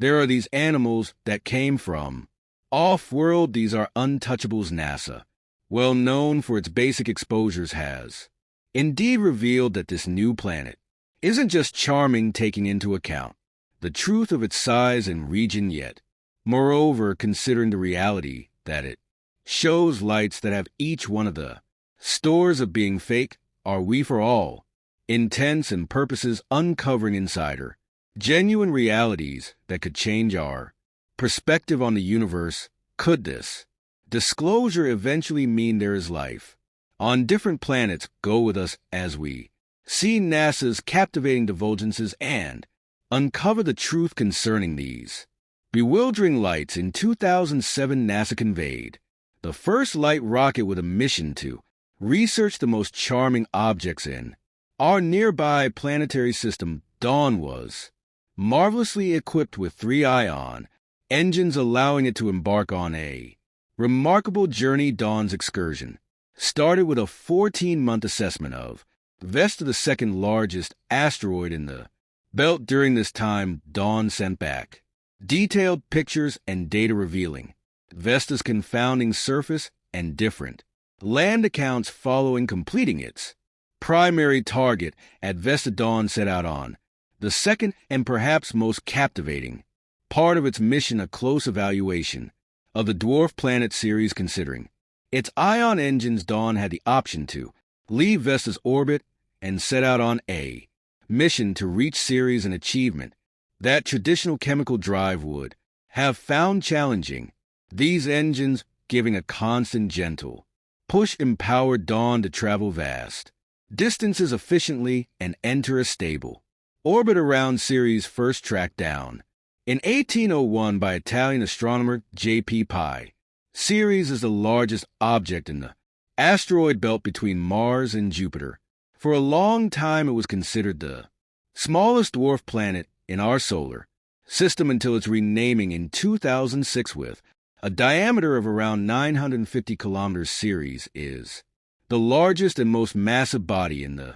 There are these animals that came from off-world. These are untouchables. NASA, well known for its basic exposures, has indeed revealed that this new planet isn't just charming, taking into account the truth of its size and region yet. Moreover, considering the reality that it shows lights that have each one of the stores of being fake, are we for all intents and purposes uncovering insider genuine realities that could change our perspective on the universe? Could this disclosure eventually mean there is life on different planets? Go with us as we see NASA's captivating divulgences and uncover the truth concerning these bewildering lights. In 2007, NASA conveyed the first light rocket with a mission to research the most charming objects in our nearby planetary system. Dawn was marvelously equipped with 3 ion engines, allowing it to embark on a remarkable journey. Dawn's excursion started with a 14-month assessment of Vesta, the second largest asteroid in the belt. During this time, Dawn sent back detailed pictures and data revealing Vesta's confounding surface and different land accounts. Following completing its primary target at Vesta, Dawn set out on the second and perhaps most captivating part of its mission, a close evaluation of the dwarf planet Ceres. Considering its ion engines, Dawn had the option to leave Vesta's orbit and set out on a mission to reach Ceres, an achievement that traditional chemical drive would have found challenging. These engines, giving a constant gentle push, empowered Dawn to travel vast distances efficiently and enter a stable orbit around Ceres. First tracked down in 1801 by Italian astronomer J.P. Pye, Ceres is the largest object in the asteroid belt between Mars and Jupiter. For a long time, it was considered the smallest dwarf planet in our solar system until its renaming in 2006 with a diameter of around 950 kilometers. Ceres is the largest and most massive body in the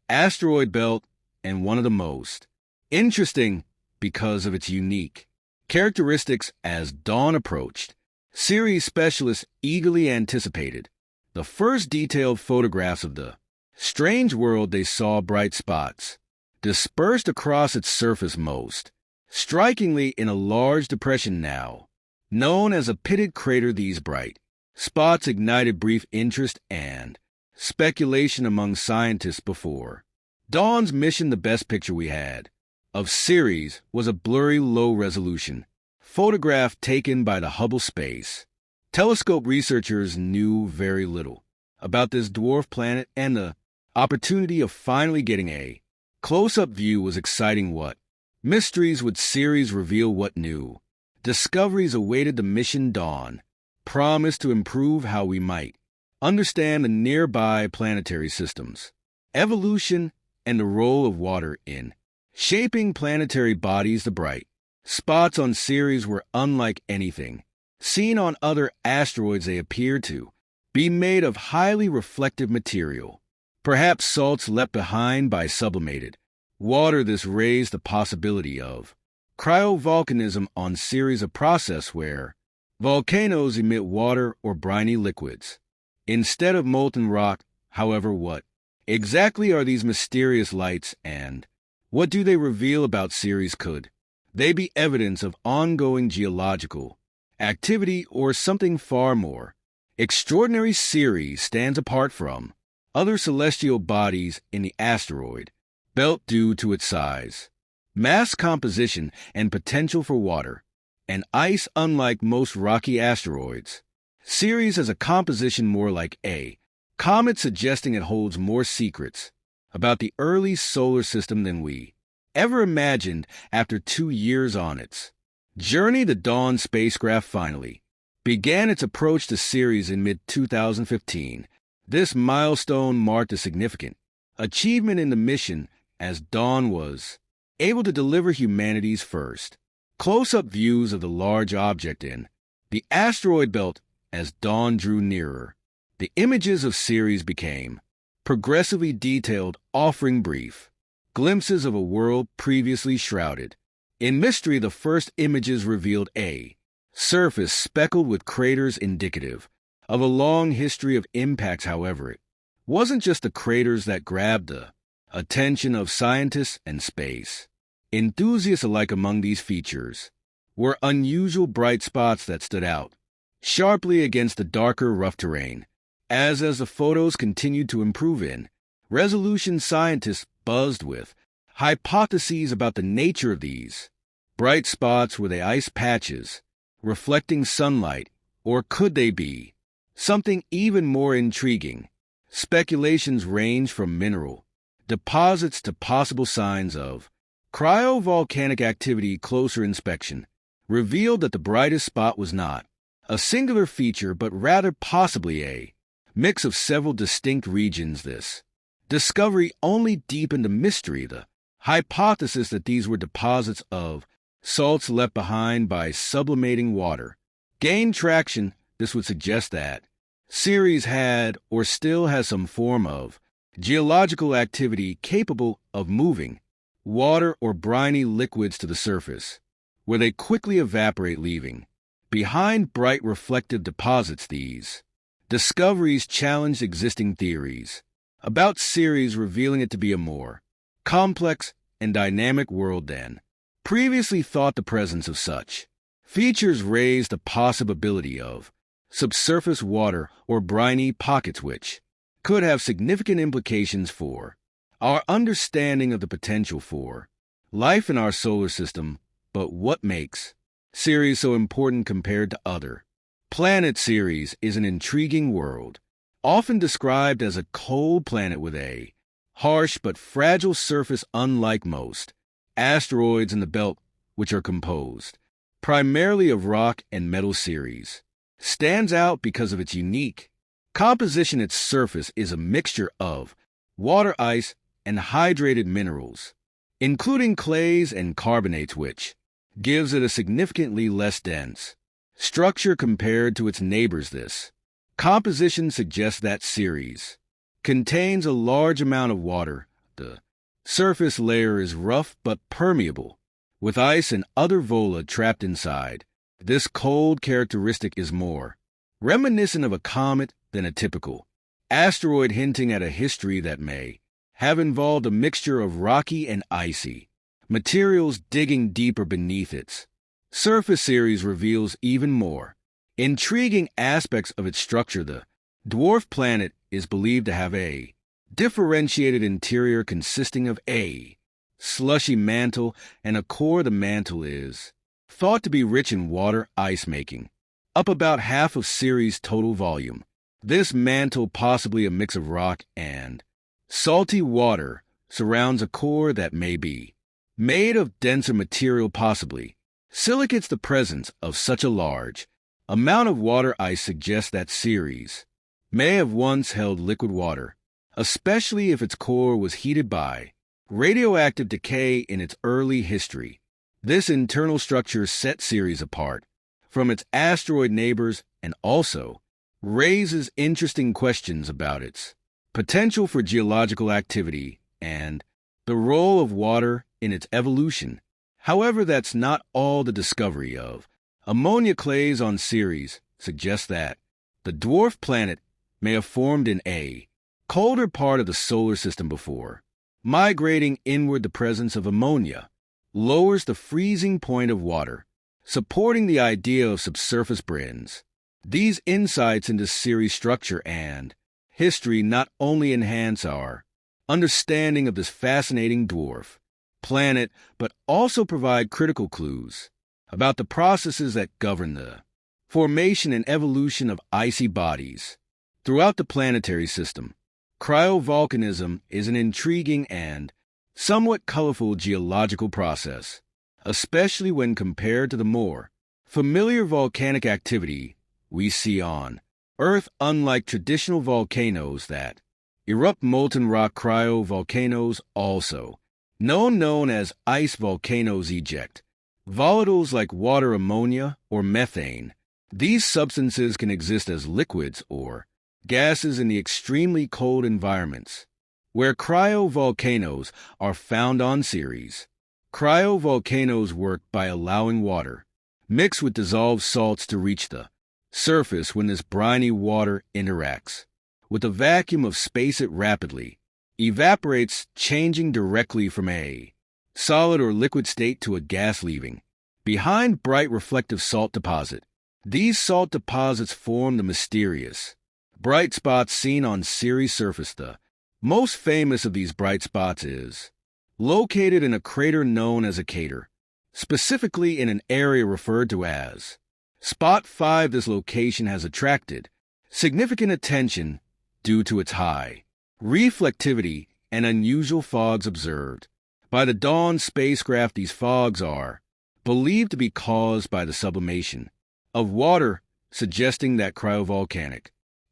asteroid belt and one of the most interesting because of its unique characteristics. As Dawn approached, Ceres specialists eagerly anticipated the first detailed photographs of the strange world. They saw bright spots dispersed across its surface, most strikingly in a large depression now known as a pitted crater. These bright spots ignited brief interest and speculation among scientists. Before Dawn's mission, the best picture we had of Ceres was a blurry, low-resolution photograph taken by the Hubble Space Telescope. Researchers knew very little about this dwarf planet, and the opportunity of finally getting a close-up view was exciting. What mysteries would Ceres reveal? What new discoveries awaited the mission? Dawn promised to improve how we might understand the nearby planetary systems, evolution, and the role of water in shaping planetary bodies. The bright spots on Ceres were unlike anything seen on other asteroids. They appeared to be made of highly reflective material, perhaps salts left behind by sublimated water. This raised the possibility of cryovolcanism on Ceres, a process where volcanoes emit water or briny liquids instead of molten rock. However, what exactly are these mysterious lights, and what do they reveal about Ceres? Could they be evidence of ongoing geological activity or something far more extraordinary? Ceres stands apart from other celestial bodies in the asteroid belt due to its size, mass composition, and potential for water and ice. Unlike most rocky asteroids, Ceres has a composition more like a comet, suggesting it holds more secrets about the early solar system than we ever imagined. After 2 years on its journey, the Dawn spacecraft finally began its approach to Ceres in mid-2015. This milestone marked a significant achievement in the mission, as Dawn was able to deliver humanity's first close-up views of the large object in the asteroid belt. As Dawn drew nearer, the images of Ceres became progressively detailed, offering brief glimpses of a world previously shrouded In mystery, the first images revealed a surface speckled with craters indicative of a long history of impacts. However, it wasn't just the craters that grabbed the attention of scientists and space enthusiasts alike. Among these features were unusual bright spots that stood out sharply against the darker, rough terrain. As the photos continued to improve in resolution, scientists buzzed with hypotheses about the nature of these bright spots. Were they ice patches reflecting sunlight, or could they be something even more intriguing? Speculations range from mineral deposits to possible signs of cryovolcanic activity. Closer inspection revealed that the brightest spot was not a singular feature, but rather possibly a mix of several distinct regions. This discovery only deepened the mystery. The hypothesis that these were deposits of salts left behind by sublimating water gained traction. This would suggest that Ceres had or still has some form of geological activity capable of moving water or briny liquids to the surface, where they quickly evaporate, leaving behind bright reflective deposits. These discoveries challenged existing theories about Ceres, revealing it to be a more complex and dynamic world than previously thought. The presence of such features raised the possibility of subsurface water or briny pockets, which could have significant implications for our understanding of the potential for life in our solar system. But what makes Ceres so important compared to other planets? Ceres is an intriguing world, often described as a cold planet with a harsh but fragile surface. Unlike most asteroids in the belt, which are composed primarily of rock and metal, Ceres stands out because of its unique composition. Its surface is a mixture of water, ice, and hydrated minerals, including clays and carbonates, which gives it a significantly less dense structure compared to its neighbors. This composition suggests that Ceres contains a large amount of water. The surface layer is rough but permeable, with ice and other vola trapped inside. This cold characteristic is more reminiscent of a comet than a typical asteroid, hinting at a history that may have involved a mixture of rocky and icy materials digging deeper beneath its surface. Ceres reveals even more intriguing aspects of its structure. The dwarf planet is believed to have a differentiated interior consisting of a slushy mantle and a core. The mantle is thought to be rich in water ice, making up about half of Ceres' total volume. This mantle, possibly a mix of rock and salty water, surrounds a core that may be made of denser material, possibly silicates. The presence of such a large amount of water ice suggests that Ceres may have once held liquid water, especially if its core was heated by radioactive decay in its early history. This internal structure sets Ceres apart from its asteroid neighbors and also raises interesting questions about its potential for geological activity and the role of water in its evolution. However, that's not all. The discovery of ammonia clays on Ceres suggests that the dwarf planet may have formed in a colder part of the solar system before migrating inward. The presence of ammonia lowers the freezing point of water, supporting the idea of subsurface brines. These insights into Ceres' structure and history not only enhance our understanding of this fascinating dwarf planet, but also provide critical clues about the processes that govern the formation and evolution of icy bodies throughout the planetary system. Cryovolcanism is an intriguing and somewhat colorful geological process, especially when compared to the more familiar volcanic activity we see on Earth. Unlike traditional volcanoes that erupt molten rock, cryovolcanoes, also known as ice volcanoes, eject volatiles like water, ammonia, or methane. These substances can exist as liquids or gases in the extremely cold environments where cryovolcanoes are found on Ceres. Cryovolcanoes work by allowing water, mixed with dissolved salts, to reach the surface. When this briny water interacts with the vacuum of space, it rapidly evaporates, changing directly from a solid or liquid state to a gas, leaving behind bright reflective salt deposit. These salt deposits form the mysterious bright spots seen on Ceres' surface. The most famous of these bright spots is located in a crater known as a crater, specifically in an area referred to as Spot 5. This location has attracted significant attention due to its high reflectivity and unusual fogs observed by the Dawn spacecraft. These fogs are believed to be caused by the sublimation of water, suggesting that cryovolcanic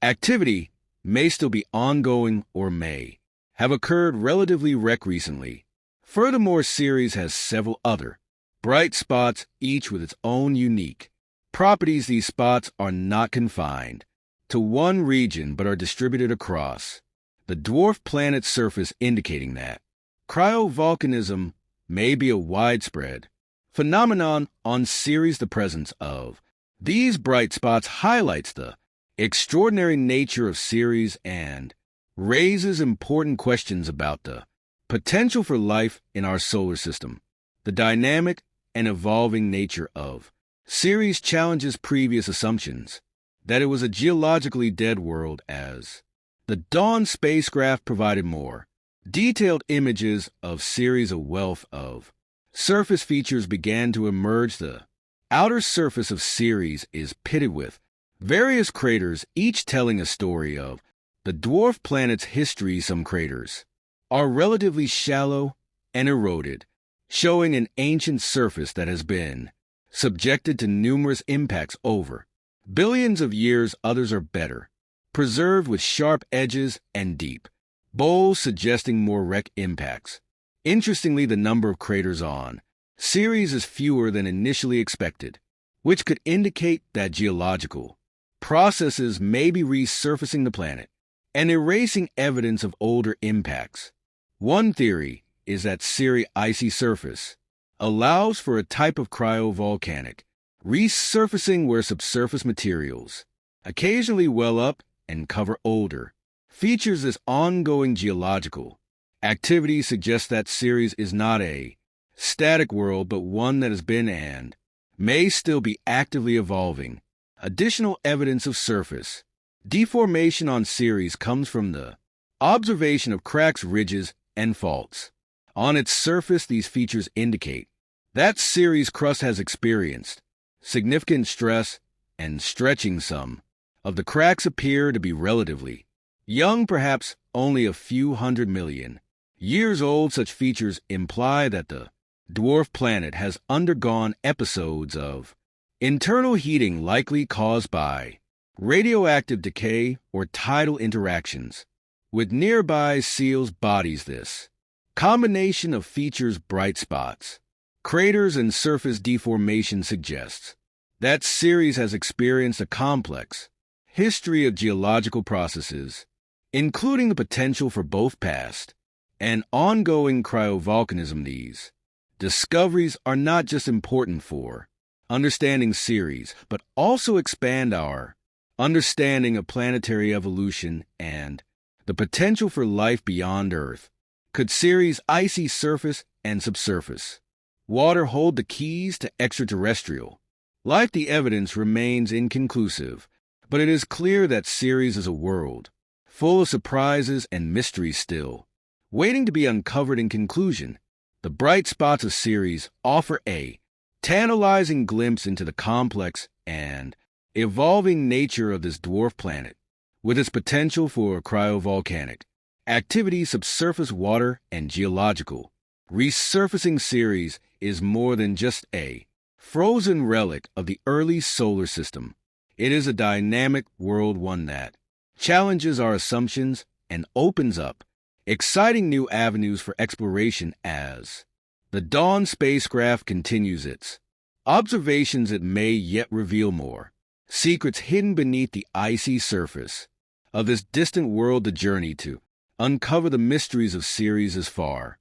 activity may still be ongoing or may have occurred relatively recently. Furthermore, Ceres has several other bright spots, each with its own unique properties. These spots are not confined to one region but are distributed across the dwarf planet's surface, indicating that cryovolcanism may be a widespread phenomenon on Ceres. The presence of these bright spots highlights the extraordinary nature of Ceres and raises important questions about the potential for life in our solar system. The dynamic and evolving nature of Ceres challenges previous assumptions that it was a geologically dead world, as the Dawn spacecraft provided more detailed images of Ceres. A wealth of surface features began to emerge. The outer surface of Ceres is pitted with various craters, each telling a story of the dwarf planet's history. Some craters are relatively shallow and eroded, showing an ancient surface that has been subjected to numerous impacts over billions of years. Others are better preserved, with sharp edges and deep bowls, suggesting more wreck impacts. Interestingly, the number of craters on Ceres is fewer than initially expected, which could indicate that geological processes may be resurfacing the planet and erasing evidence of older impacts. One theory is that Ceres' icy surface allows for a type of cryovolcanic resurfacing where subsurface materials occasionally well up and cover older features. This ongoing geological activity suggests that Ceres is not a static world, but one that has been and may still be actively evolving. Additional evidence of surface deformation on Ceres comes from the observation of cracks, ridges, and faults on its surface. These features indicate that Ceres' crust has experienced significant stress and stretching. Some of the cracks appear to be relatively young, perhaps only a few 100 million years old. Such features imply that the dwarf planet has undergone episodes of internal heating, likely caused by radioactive decay or tidal interactions with nearby seals' bodies. This combination of features, bright spots, craters, and surface deformation suggests that Ceres has experienced a complex history of geological processes, including the potential for both past and ongoing cryovolcanism. These discoveries are not just important for understanding Ceres, but also expand our understanding of planetary evolution and the potential for life beyond Earth. Could Ceres' icy surface and subsurface water hold the keys to extraterrestrial life? The evidence remains inconclusive, but it is clear that Ceres is a world full of surprises and mysteries still waiting to be uncovered. In conclusion, the bright spots of Ceres offer a tantalizing glimpse into the complex and evolving nature of this dwarf planet, with its potential for cryovolcanic activity, subsurface water, and geological resurfacing. Ceres is more than just a frozen relic of the early solar system. It is a dynamic world, one that challenges our assumptions and opens up exciting new avenues for exploration. As the Dawn spacecraft continues its observations, it may yet reveal more secrets hidden beneath the icy surface of this distant world. The journey to uncover the mysteries of Ceres is far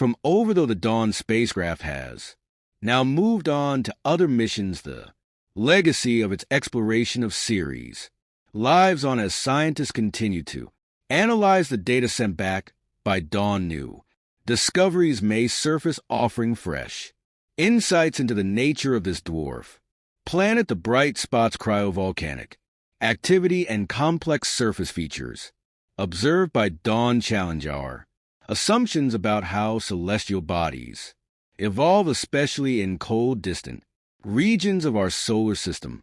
from over though the Dawn spacecraft has now moved on to other missions. The legacy of its exploration of Ceres lives on as scientists continue to analyze the data sent back by Dawn. New discoveries may surface offering fresh insights into the nature of this dwarf planet. The bright spots, cryovolcanic activity, and complex surface features observed by Dawn challenge our assumptions about how celestial bodies evolve, especially in cold, distant regions of our solar system.